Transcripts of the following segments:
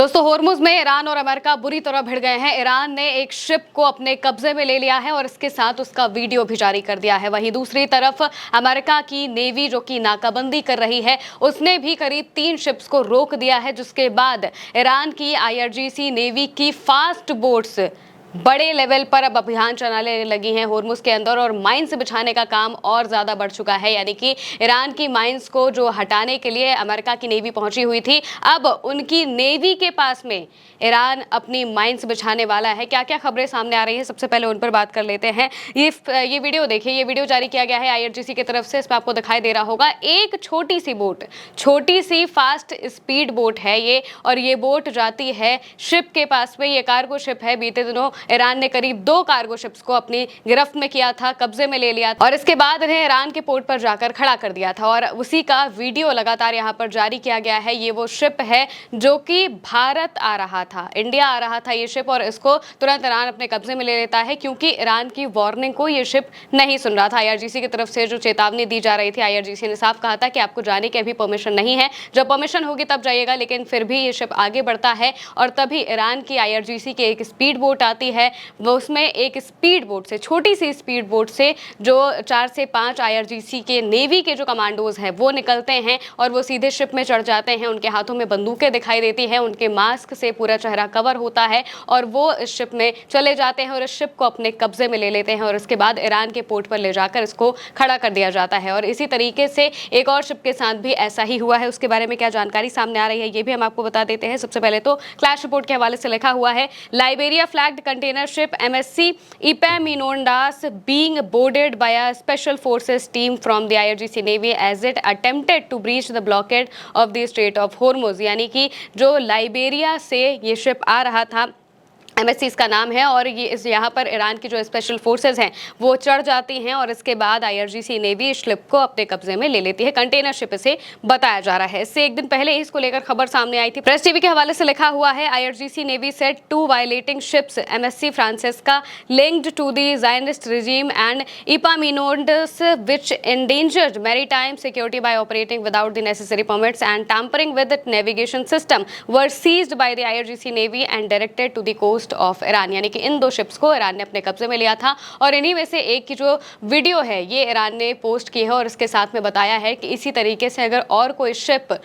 दोस्तों होर्मुज में ईरान और अमेरिका बुरी तरह भिड़ गए हैं। ईरान ने एक शिप को अपने कब्जे में ले लिया है और इसके साथ उसका वीडियो भी जारी कर दिया है। वहीं दूसरी तरफ अमेरिका की नेवी जो कि नाकाबंदी कर रही है, उसने भी करीब 3 शिप्स को रोक दिया है, जिसके बाद ईरान की आईआरजीसी नेवी की फास्ट बोट्स बड़े लेवल पर अब अभियान चलाने लगी हैं होर्मुज के अंदर और माइंस बिछाने का काम और ज्यादा बढ़ चुका है। यानी कि ईरान की माइंस को जो हटाने के लिए अमेरिका की नेवी पहुंची हुई थी, अब उनकी नेवी के पास में ईरान अपनी माइंस बिछाने वाला है। क्या क्या खबरें सामने आ रही है, सबसे पहले उन पर बात कर लेते हैं। ये वीडियो देखिए, ये वीडियो जारी किया गया है आईआरजीसी की तरफ से। इसमें आपको दिखाई दे रहा होगा एक छोटी सी बोट, छोटी सी फास्ट स्पीड बोट है ये, और ये बोट जाती है शिप के पास में। ये कार्गो शिप है। बीते दिनों ईरान ने करीब 2 कार्गो शिप्स को अपनी गिरफ्त में किया था, कब्जे में ले लिया था और इसके बाद इन्हें ईरान के पोर्ट पर जाकर खड़ा कर दिया था और उसी का वीडियो लगातार यहाँ पर जारी किया गया है। ये वो शिप है जो कि भारत आ रहा था, इंडिया आ रहा था ये शिप, और इसको तुरंत ईरान अपने कब्जे में ले लेता है क्योंकि ईरान की वार्निंग को ये शिप नहीं सुन रहा था। आईआरजीसी की तरफ से जो चेतावनी दी जा रही थी, आईआरजीसी ने साफ कहा था कि आपको जाने की अभी परमिशन नहीं है, जब परमिशन होगी तब जाइएगा। लेकिन फिर भी ये शिप आगे बढ़ता है और तभी ईरान की आईआरजीसी की एक स्पीड बोट आती है। वो उसमें एक स्पीड बोट से, छोटी सी स्पीड बोट से जो 4 से 5 आईआरजीसी के नेवी के जो कमांडोज हैं वो निकलते हैं और वो सीधे शिप में चढ़ जाते हैं। उनके हाथों में बंदूकें दिखाई देती हैं, उनके मास्क से पूरा चेहरा कवर होता है और वो इस शिप में चले जाते हैं और इस शिप को अपने कब्जे में ले लेते हैं और उसके बाद ईरान के पोर्ट पर ले जाकर इसको खड़ा कर दिया जाता है। और इसी तरीके से एक और शिप के साथ भी ऐसा ही हुआ है। उसके बारे में क्या जानकारी सामने आ रही है ये भी हम आपको बता देते हैं। सबसे पहले तो क्लैश रिपोर्ट के हवाले से लिखा हुआ है, Liberia flagged container ship MSC Epaminondas being boarded by a special forces team from the IRGC Navy as it attempted to breach the blockade of the Strait of Hormuz। यानी कि जो Liberia से ये शिप आ रहा था, MSC इसका नाम है, और ये इस यहाँ पर ईरान की जो स्पेशल फोर्सेज हैं वो चढ़ जाती हैं और इसके बाद आईआरजीसी नेवी इस शिप को अपने कब्जे में ले लेती है। कंटेनर शिप इसे बताया जा रहा है। इससे एक दिन पहले इसको लेकर खबर सामने आई थी। प्रेस टीवी के हवाले से लिखा हुआ है, IRGC navy said 2 violating ships MSC Francesca linked to the Zionist regime and Epaminondas which endangered maritime security by operating without the necessary permits and tampering with its navigation system were seized by the IRGC Navy and directed to the coast of Iran. यानी कि इन 2 ships को Iran ने अपने कब्जे में लिया था और इन्हीं में से एक की जो वीडियो है ये ईरान ने पोस्ट की है और इसके साथ में बताया है कि इसी तरीके से अगर और कोई शिप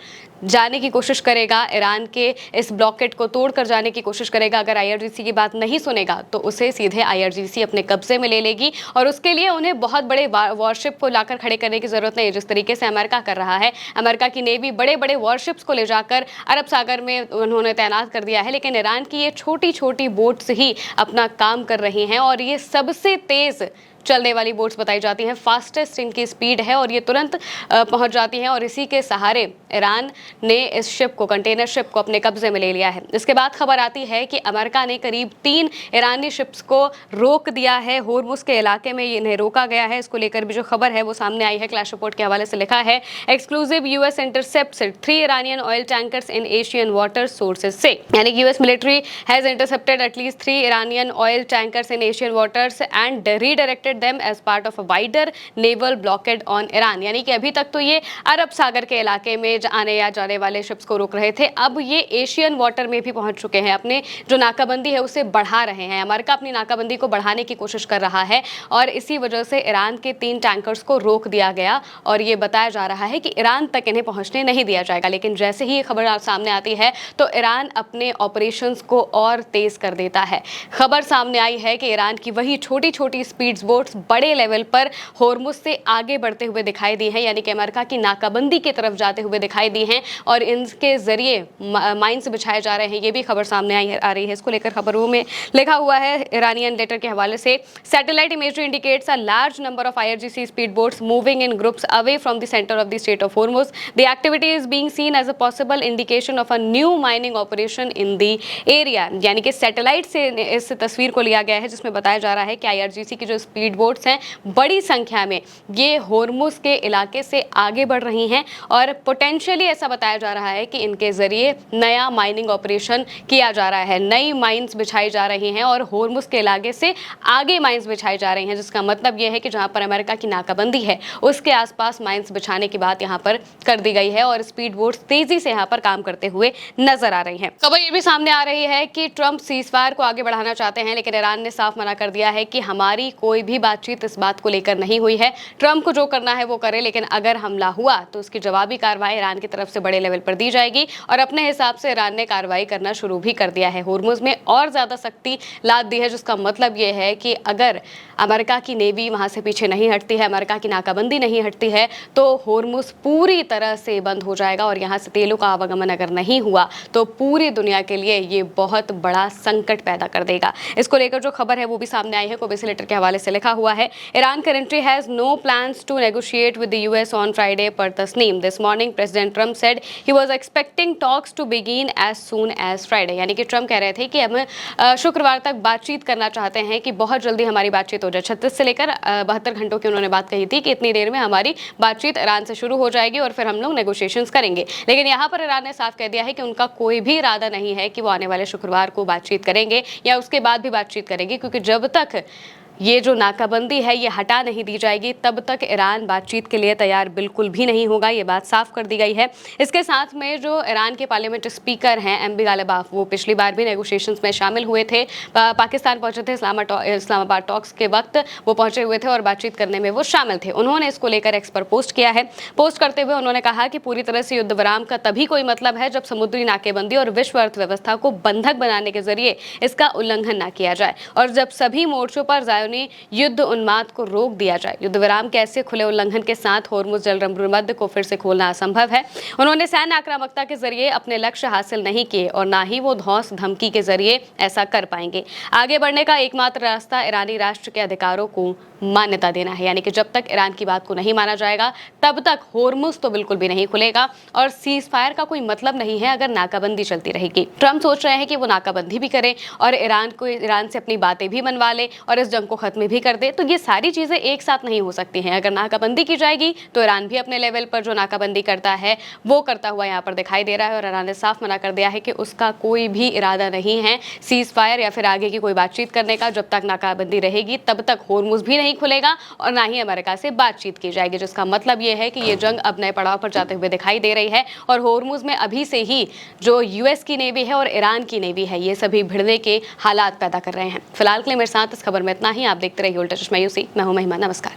जाने की कोशिश करेगा, ईरान के इस ब्लॉकेट को तोड़कर जाने की कोशिश करेगा, अगर आईआरजीसी की बात नहीं सुनेगा तो उसे सीधे आईआरजीसी अपने कब्जे में ले लेगी और उसके लिए उन्हें बहुत बड़े वॉरशिप को लाकर खड़े करने की जरूरत नहीं है, जिस तरीके से अमेरिका कर रहा है। अमेरिका की नेवी बड़े बड़े वॉरशिप्स को ले जाकर अरब सागर में उन्होंने तैनात कर दिया है, लेकिन ईरान की ये छोटी छोटी बोट्स ही अपना काम कर रही हैं और ये सबसे तेज चलने वाली बोट्स बताई जाती हैं। फास्टेस्ट इनकी स्पीड है और ये तुरंत पहुंच जाती हैं और इसी के सहारे ईरान ने इस शिप को, कंटेनर शिप को अपने कब्जे में ले लिया है। इसके बाद खबर आती है कि अमेरिका ने करीब 3 ईरानी शिप्स को रोक दिया है। होर्मुज के इलाके में इन्हें रोका गया है। इसको लेकर भी जो खबर है वो सामने आई है। क्लैश रिपोर्ट के हवाले से लिखा है, exclusive US intercepts 3 Iranian oil tankers इन एशियन वाटर सोर्सेज से। यानी कि US military has intercepted at least 3 Iranian oil tankers in Asian waters and redirected them as part of a wider naval blockade on Iran। यानी कि अभी तक तो ये अरब सागर के इलाके में आने या जाने वाले शिप्स को रोक रहे थे, अब ये एशियन वाटर में भी पहुंच चुके हैं। अपने जो नाकाबंदी है उसे बढ़ा रहे हैं। अमेरिका अपनी नाकाबंदी को बढ़ाने की कोशिश कर रहा है और इसी वजह से ईरान के 3 टैंकर्स को रोक दिया गया और ये बताया जा रहा है कि ईरान तक इन्हें पहुंचने नहीं दिया जाएगा। लेकिन जैसे ही ये खबर सामने आती है तो ईरान अपने ऑपरेशंस को और तेज कर देता है। खबर सामने आई है कि ईरान की वही छोटी छोटी स्पीड बोट बड़े लेवल पर होर्मुज से आगे बढ़ते हुए दिखाई दी हैं, यानी कि अमेरिका की नाकाबंदी की तरफ जाते हुए दिखाई दी हैं और इनके जरिए माइंस बिछाए जा रहे हैं। ये भी खबर सामने आ रही है। इसको लेकर खबरों में लिखा हुआ है ईरानियन लेटर के हवाले से, satellite imagery indicates a large number of IRGC speed boats moving in groups away from the centre of the strait of Hormuz. The activity is being seen as a possible indication of a new mining operation in the area. यानी कि satellite से इस तस्वीर को लिया गया है जिसमें बताया जा रहा है कि आईआरजीसी की जो स्पीड स्पीड बोट्स हैं बड़ी संख्या में ये होर्मुज के इलाके से आगे बढ़ रही हैं और पोटेंशियली ऐसा बताया जा रहा है कि इनके जरिए नया माइनिंग ऑपरेशन किया जा रहा है, नई माइंस बिछाई जा रही हैं और होर्मुज के इलाके से आगे माइंस बिछाई जा रही हैं, जिसका मतलब यह है कि जहां पर अमेरिका की नाकाबंदी है उसके आसपास माइंस बिछाने की बात यहां पर कर दी गई है और स्पीड बोट्स तेजी से यहां पर काम करते हुए नजर आ रही हैं। खबर ये भी सामने आ रही है कि ट्रंप सीजफायर को आगे बढ़ाना चाहते हैं, लेकिन ईरान ने साफ मना कर दिया है कि हमारी कोई भी बातचीत इस बात को लेकर नहीं हुई है। ट्रंप को जो करना है वो करे, लेकिन अगर हमला हुआ तो उसकी जवाबी कार्रवाई ईरान की तरफ से बड़े लेवल पर दी जाएगी और अपने हिसाब से ईरान ने कार्रवाई करना शुरू भी कर दिया है। होर्मुज में और ज्यादा सख्ती लाद दी है, जिसका मतलब यह है कि अगर अमेरिका की नेवी वहां से पीछे नहीं हटती है, अमेरिका की नाकाबंदी नहीं हटती है, तो होर्मुज पूरी तरह से बंद हो जाएगा और यहां से तेलों का आवागमन अगर नहीं हुआ तो पूरी दुनिया के लिए ये बहुत बड़ा संकट पैदा कर देगा। इसको लेकर जो खबर है वो भी सामने आई है, कोबेसी लेटर के हवाले से लिखा हुआ है, Iran currently has no plans to negotiate with the US on Friday पर Tasnim. This morning President Trump said he was expecting talks to begin as soon as Friday. यानी कि ट्रंप कह रहे थे कि हम शुक्रवार तक बातचीत करना चाहते हैं कि बहुत जल्दी हमारी बातचीत हो जाए। 36 से लेकर 72 घंटों की उन्होंने बात कही थी कि इतनी देर में हमारी बातचीत ईरान से शुरू हो जाएगी और फिर हम लोग नेगोशिएशंस करेंगे। लेकिन यहाँ पर ईरान ने साफ कह दिया है कि उनका कोई भी इरादा नहीं है कि वो आने वाले शुक्रवार को बातचीत करेंगे या उसके बाद भी बातचीत करेंगे, क्योंकि जब तक ये जो नाकाबंदी है ये हटा नहीं दी जाएगी तब तक ईरान बातचीत के लिए तैयार बिल्कुल भी नहीं होगा। ये बात साफ कर दी गई है। इसके साथ में जो ईरान के पार्लियामेंट स्पीकर हैं एमबी गालिबाफ, वो पिछली बार भी नेगोशिएशंस में शामिल हुए थे, पाकिस्तान पहुंचे थे, इस्लामाबाद टॉक्स के वक्त वो पहुंचे हुए थे और बातचीत करने में वो शामिल थे। उन्होंने इसको लेकर एक्स पर पोस्ट किया है। पोस्ट करते हुए उन्होंने कहा कि पूरी तरह से युद्ध विराम का तभी कोई मतलब है जब समुद्री नाकेबंदी और विश्व अर्थव्यवस्था को बंधक बनाने के जरिए इसका उल्लंघन न किया जाए और जब सभी मोर्चों पर ज़ायोनी युद्ध उन्माद को रोक दिया जाए। युद्ध विराम के ऐसे खुले उल्लंघन के साथ होर्मुज जलसंधि को फिर से खोलना असंभव है। उन्होंने सैन्य आक्रामकता के जरिए अपने लक्ष्य हासिल नहीं किए और ना ही वो धौंस धमकी के जरिए ऐसा कर पाएंगे। आगे बढ़ने का एकमात्र रास्ता ईरानी राष्ट्र के अधिकारों को मान्यता देना है, यानी कि जब तक ईरान की बात को नहीं माना जाएगा तब तक होर्मुज तो बिल्कुल भी नहीं खुलेगा और सीज फायर का कोई मतलब नहीं है अगर नाकाबंदी चलती रहेगी। ट्रंप सोच रहे हैं कि वो नाकाबंदी भी करें और ईरान से अपनी बातें भी मनवा ले और इस जंग को खत्म भी कर दे। तो ये सारी चीजें एक साथ नहीं हो सकती हैं। अगर नाकाबंदी की जाएगी तो ईरान भी अपने लेवल पर जो नाकाबंदी करता है वो करता हुआ यहाँ पर दिखाई दे रहा है और ईरान ने साफ मना कर दिया है कि उसका कोई भी इरादा नहीं है सीज फायर या फिर आगे की कोई बातचीत करने का। जब तक नाकाबंदी रहेगी तब तक होर्मुज भी नहीं खुलेगा और ना ही अमेरिका से बातचीत की जाएगी, जिसका मतलब ये है कि ये जंग अब नए पड़ाव पर जाते हुए दिखाई दे रही है और होर्मुज में अभी से ही जो यूएस की नेवी है और ईरान की नेवी है ये सभी भिड़ने के हालात पैदा कर रहे हैं। फिलहाल के लिए मेरे साथ इस खबर में इतना ही। आप देखते रहिए उल्टा चश्मा यूसी। मैं हूं महिमा। नमस्कार।